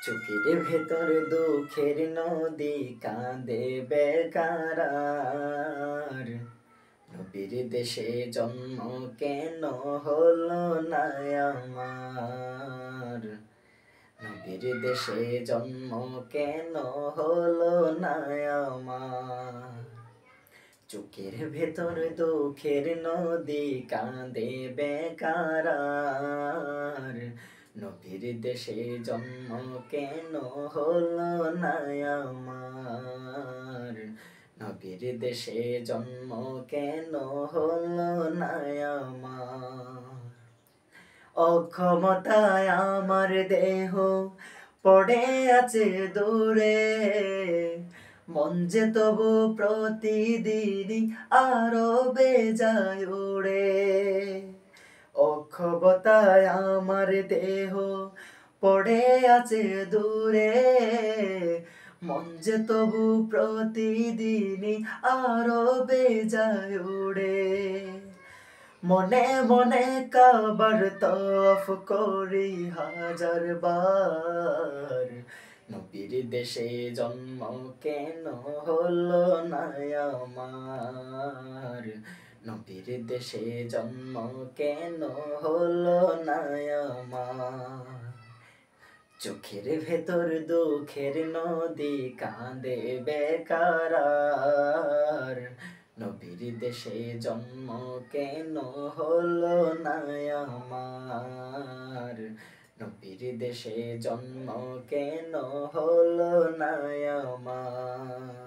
চোখের ভেতর দুঃখের নদী কাঁদে বেকার আর। নবীর দেশে জন্ম কেন হলো না আমার? নবীর দেশে জন্ম কেন হলো না আমার? চোখের ভেতর দুঃখের নদী কাঁদে বেকার আর। নবীর দেশে জন্ম কেন হলো না আমার? নবীর দেশে জন্ম কেন হলো না আমার? অক্ষমতায় আমার দেহ পড়ে আছে দূরে, মন যে তবু প্রতিদিনই আরো বেজায় উড়ে। অক্ষমতায় আমার দেহ পড়ে আছে দূরে, মন যে তবু প্রতিদিনই আরো বেজায় উড়ে। মনে মনে কাবার তওয়াফ করি হাজার বার। নবীর দেশে জন্ম কেন হলো না আমার? নবীর দেশে জন্ম কেন হলো না আমার? চোখের ভেতর দুঃখের নদী কাঁদে বেকার আর। নবীর দেশে জন্ম কেন হলো না আমার? নবীর দেশে জন্ম কেন হলো না আমার?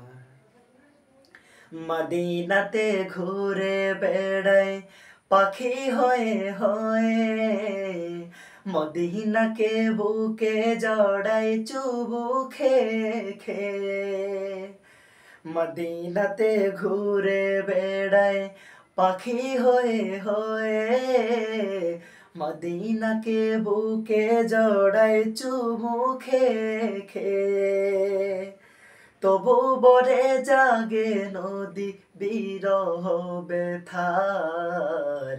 মদিনাতে ঘুরে বেড়াই পাখি হয়ে হয়ে, মদিনাকে বুকে জড়াই চুবু খেয়ে খেয়ে। মদিনাতে ঘুরে বেড়াই পাখি হয়ে হয়ে, মদিনাকে বুকে জড়াই চুমু খেয়ে খেয়ে। তবু বরে জাগে নদী বিরহ ব্যথার।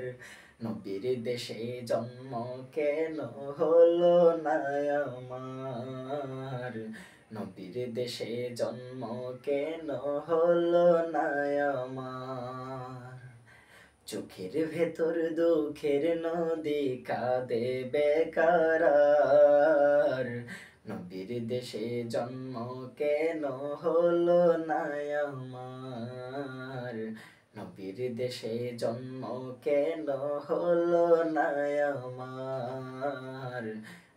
নবীর দেশে জন্ম কেন হলো না আমার? নবীর দেশে জন্ম কেন হলো না আমার? চোখের ভেতর দুঃখের নদী কাঁদে বেকার আর। নবীর দেশে জন্ম কেন হলো না আমার? নবীর দেশে জন্ম কেন হলো না আমার?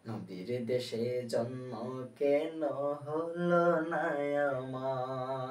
নবীর দেশে জন্ম কেন হলো না আমার?